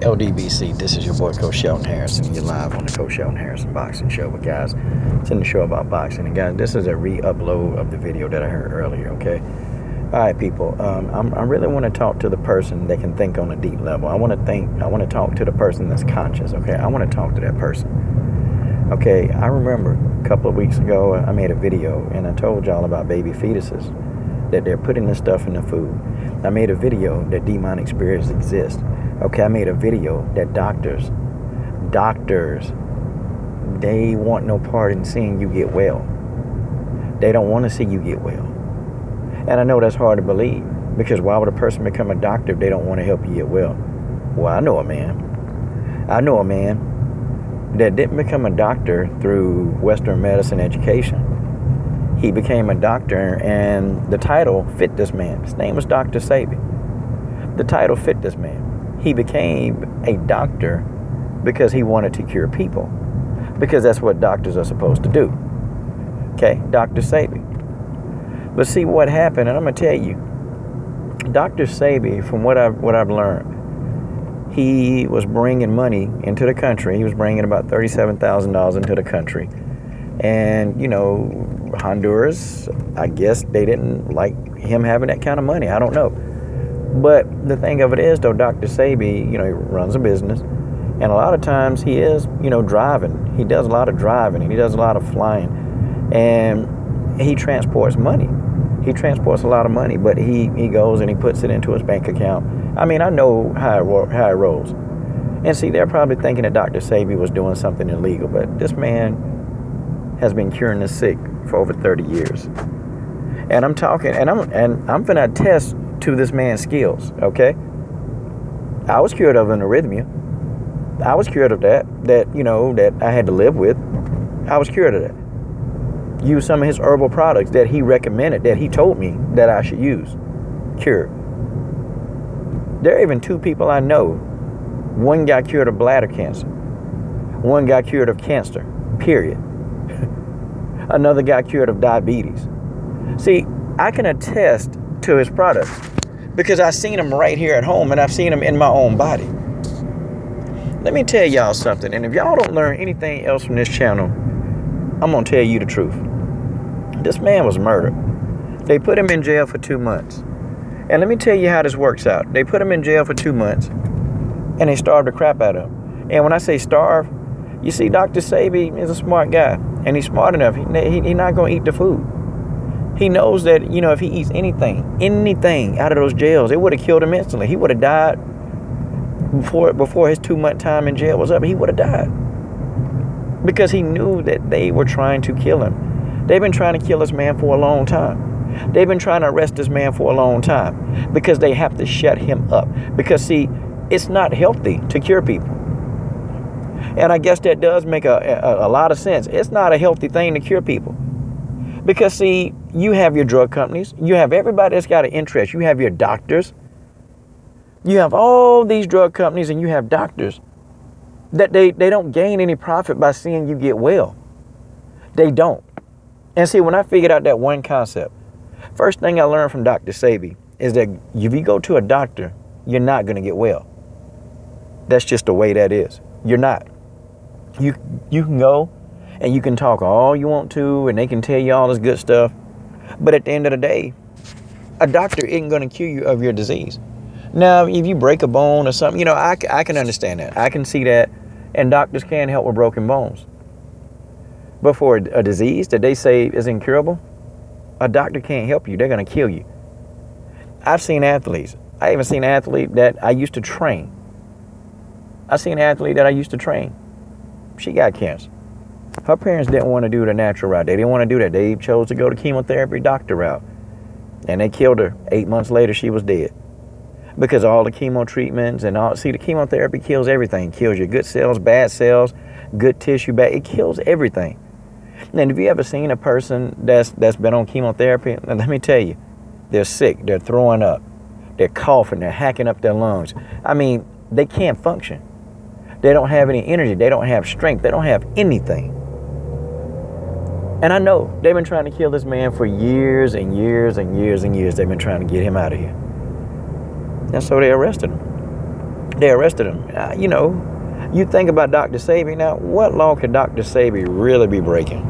LDBC, this is your boy Coach Shelton Harrison. You're live on the Coach Shelton Harrison Boxing Show. But guys, it's in the show about boxing. And guys, this is a re-upload of the video that I heard earlier, okay? All right, people. I really want to talk to the person that can think on a deep level. I want to talk to the person that's conscious, okay? I want to talk to that person. Okay, I remember a couple of weeks ago, I made a video and I told y'all about baby fetuses, that they're putting this stuff in the food. I made a video that demonic spirits exist. Okay, I made a video that doctors, they want no part in seeing you get well. They don't want to see you get well. And I know that's hard to believe, because why would a person become a doctor if they don't want to help you get well? Well, I know a man that didn't become a doctor through Western medicine education. He became a doctor, and the title fit this man. His name was Dr. Sebi. The title fit this man. He became a doctor because he wanted to cure people, because that's what doctors are supposed to do. Okay, Dr. Sebi. But see what happened, and I'm gonna tell you, Dr. Sebi, from what I've learned, he was bringing money into the country. He was bringing about $37,000 into the country, and you know, Honduras, I guess they didn't like him having that kind of money. I don't know. But the thing of it is, though, Dr. Sebi, you know, he runs a business, and a lot of times he is, you know, driving. He does a lot of driving, and he does a lot of flying, and he transports money. He transports a lot of money, but he goes and he puts it into his bank account. I mean, I know how it rolls. And see, they're probably thinking that Dr. Sebi was doing something illegal, but this man has been curing the sick for over 30 years. And I'm talking, and I'm gonna attest to this man's skills, okay? I was cured of an arrhythmia. I was cured of that you know, that I had to live with. I was cured of that. Used some of his herbal products that he recommended, that he told me that I should use. Cured. There are even two people I know. One got cured of bladder cancer. One got cured of cancer, period. Another got cured of diabetes. See, I can attest to his products because I've seen them right here at home, and I've seen them in my own body. Let me tell y'all something, and if y'all don't learn anything else from this channel, I'm gonna tell you the truth. This man was murdered. They put him in jail for 2 months. And let me tell you how this works out. They put him in jail for 2 months, and they starved the crap out of him. And when I say starve, you see, Dr. Sebi is a smart guy, and he's smart enough. He's not going to eat the food. He knows that, you know, if he eats anything out of those jails, it would have killed him instantly. He would have died before his 2-month time in jail was up. He would have died, because he knew that they were trying to kill him. They've been trying to kill this man for a long time. They've been trying to arrest this man for a long time, because they have to shut him up. Because, see, it's not healthy to cure people. And I guess that does make a lot of sense. It's not a healthy thing to cure people. Because, see, you have your drug companies. You have everybody that's got an interest. You have your doctors. You have all these drug companies, and you have doctors that they don't gain any profit by seeing you get well. They don't. And see, when I figured out that one concept, first thing I learned from Dr. Sebi is that if you go to a doctor, you're not going to get well. That's just the way that is. You're not. You can go and you can talk all you want to, and they can tell you all this good stuff. But at the end of the day, a doctor isn't going to cure you of your disease. Now, if you break a bone or something, you know, I can understand that. I can see that. And doctors can help with broken bones. But for a disease that they say is incurable, a doctor can't help you. They're going to kill you. I've seen athletes. I even seen an athlete that I used to train. She got cancer. Her parents didn't want to do the natural route. They didn't want to do that. They chose to go the chemotherapy doctor route. And they killed her. 8 months later, she was dead. Because all the chemo treatments and all, see, the chemotherapy kills everything. Kills your good cells, bad cells, good tissue, bad. It kills everything. And if you ever seen a person that's been on chemotherapy, let me tell you, they're sick, they're throwing up, they're coughing, they're hacking up their lungs. I mean, they can't function. They don't have any energy. They don't have strength. They don't have anything. And I know they've been trying to kill this man for years and years and years and years. They've been trying to get him out of here. And so they arrested him. They arrested him. You think about Dr. Sebi now, what law could Dr. Sebi really be breaking?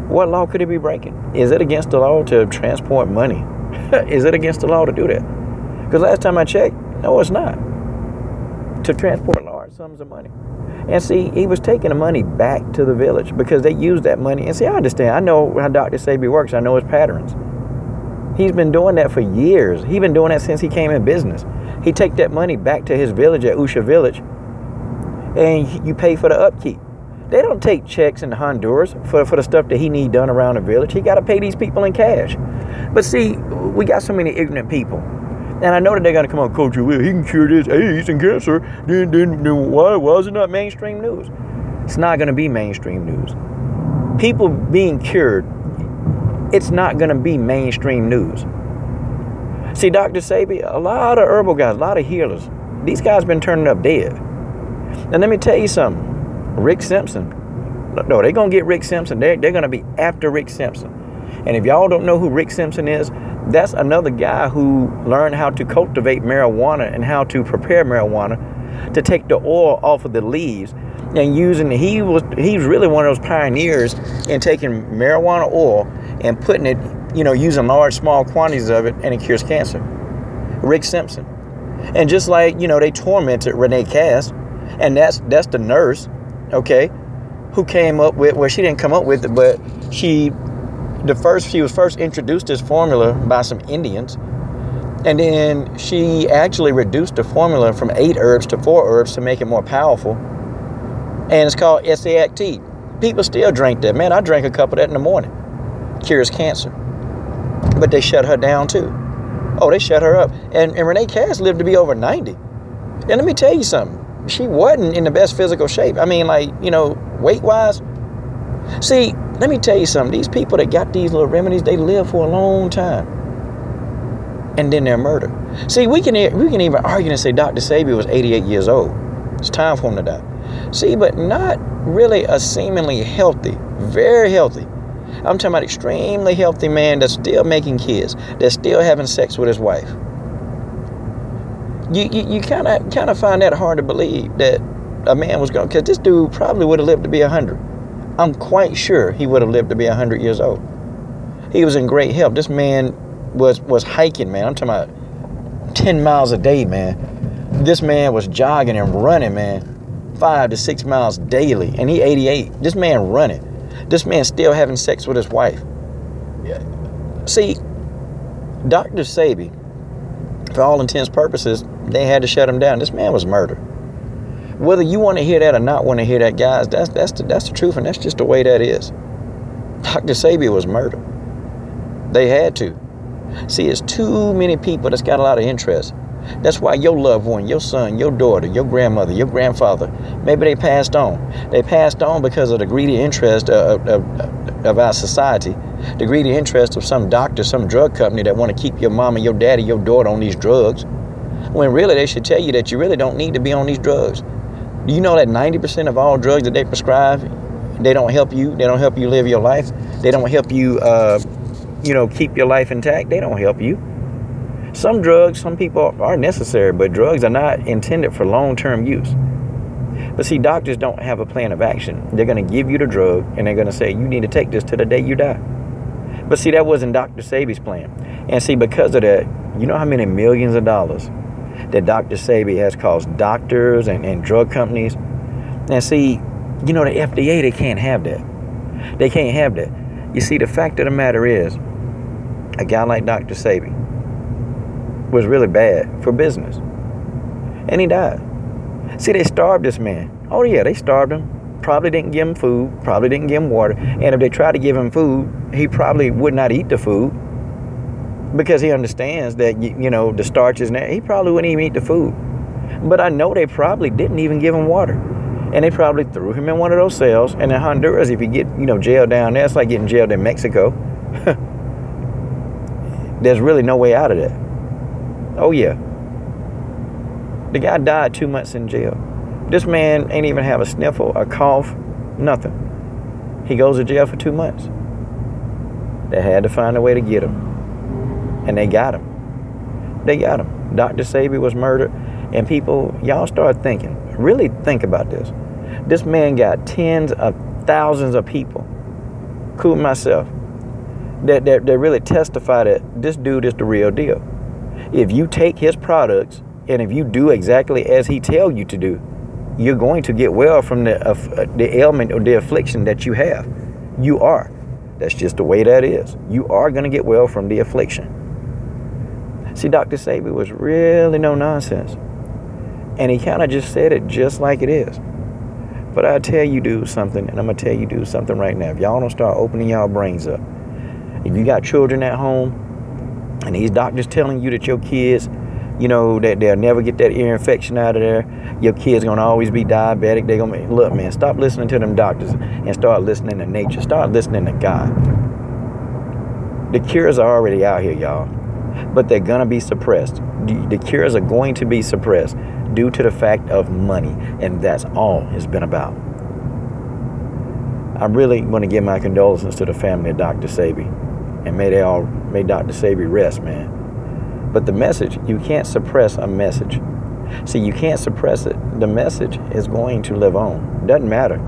What law could he be breaking? Is it against the law to transport money? Is it against the law to do that? Because last time I checked, no, it's not. To transport large sums of money. And see, he was taking the money back to the village because they used that money. And see, I understand. I know how Dr. Sebi works. I know his patterns. He's been doing that for years. He's been doing that since he came in business. He take that money back to his village at Usha Village, and you pay for the upkeep. They don't take checks in Honduras for the stuff that he need done around the village. He got to pay these people in cash. But see, we got so many ignorant people. And I know that they're going to come on, Coach, well, he can cure this AIDS and cancer. Then why is it not mainstream news? It's not going to be mainstream news. People being cured, it's not going to be mainstream news. See, Dr. Sebi, a lot of herbal guys, a lot of healers, these guys been turning up dead. And let me tell you something. Rick Simpson, no, they're going to get Rick Simpson. They're going to be after Rick Simpson. And if y'all don't know who Rick Simpson is, that's another guy who learned how to cultivate marijuana and how to prepare marijuana to take the oil off of the leaves and using, he's really one of those pioneers in taking marijuana oil and putting it, using large, small quantities of it, and it cures cancer. Rick Simpson. And just like, they tormented Renee Cass, and that's the nurse, okay, who came up with, well, she didn't come up with it, but she was first introduced this formula by some Indians, and then she actually reduced the formula from 8 herbs to 4 herbs to make it more powerful, and it's called SAACT. People still drink that. Man, I drank a cup of that in the morning. Cures cancer. But they shut her down too. Oh, they shut her up. And Renee Cass lived to be over 90. And let me tell you something. She wasn't in the best physical shape. I mean, weight-wise. See, let me tell you something. These people that got these little remedies, they live for a long time. And then they're murdered. See, we can even argue and say Dr. Sebi was 88 years old. It's time for him to die. See, but not really a seemingly healthy, very healthy. I'm talking about extremely healthy man that's still making kids, that's still having sex with his wife. You kind of find that hard to believe that a man was going, because this dude probably would have lived to be 100. I'm quite sure he would have lived to be 100 years old. He was in great health. This man was hiking, man. I'm talking about 10 miles a day, man. This man was jogging and running, man. 5 to 6 miles daily, and he 88. This man running. This man still having sex with his wife. See, Dr. Sebi, for all intents and purposes, they had to shut him down. This man was murdered. Whether you want to hear that or not want to hear that, guys, that's the truth, and that's just the way that is. Dr. Sebi was murdered. They had to. See, it's too many people that's got a lot of interest. That's why your loved one, your son, your daughter, your grandmother, your grandfather, maybe they passed on. They passed on because of the greedy interest of our society, the greedy interest of some doctor, some drug company that want to keep your mama, your daddy, your daughter on these drugs, when really they should tell you that you really don't need to be on these drugs. Do you know that 90% of all drugs that they prescribe, they don't help you? They don't help you live your life. They don't help you, keep your life intact. They don't help you. Some drugs, some people are necessary, but drugs are not intended for long-term use. But see, doctors don't have a plan of action. They're going to give you the drug, and they're going to say, you need to take this to the day you die. But see, that wasn't Dr. Sebi's plan. And see, because of that, you know how many millions of dollars that Dr. Sebi has cost doctors and drug companies? And see, the FDA, they can't have that. They can't have that. You see, the fact of the matter is, a guy like Dr. Sebi was really bad for business. And he died. See, they starved this man. Oh yeah, they starved him. Probably didn't give him food, probably didn't give him water. And if they tried to give him food, he probably would not eat the food because he understands that, the starch is there. He probably wouldn't even eat the food. But I know they probably didn't even give him water. And they probably threw him in one of those cells. And in Honduras, if you get, jailed down there, it's like getting jailed in Mexico. There's really no way out of that. Oh yeah. The guy died 2 months in jail. This man ain't even have a sniffle, a cough, nothing. He goes to jail for 2 months. They had to find a way to get him. And they got him. They got him. Dr. Sebi was murdered. And people, y'all start thinking, really think about this. This man got tens of thousands of people, including myself, that really testify that this dude is the real deal. If you take his products and if you do exactly as he tells you to do, you're going to get well from the ailment or the affliction that you have. You are. That's just the way that is. You are going to get well from the affliction. See, Dr. Sebi was really no nonsense. And he kind of just said it just like it is. But I tell you do something, and I'm going to tell you do something right now. If y'all don't start opening y'all brains up, if you got children at home, and these doctors telling you that your kids, you know, that they'll never get that ear infection out of there, your kids going to always be diabetic, they're going to be, look, man, stop listening to them doctors and start listening to nature. Start listening to God. The cures are already out here, y'all, but they're going to be suppressed. The cures are going to be suppressed due to the fact of money, and that's all it's been about. I really want to give my condolences to the family of Dr. Sebi, and may Dr. Sebi rest, man. But the message, you can't suppress a message. See, you can't suppress it. The message is going to live on. Doesn't matter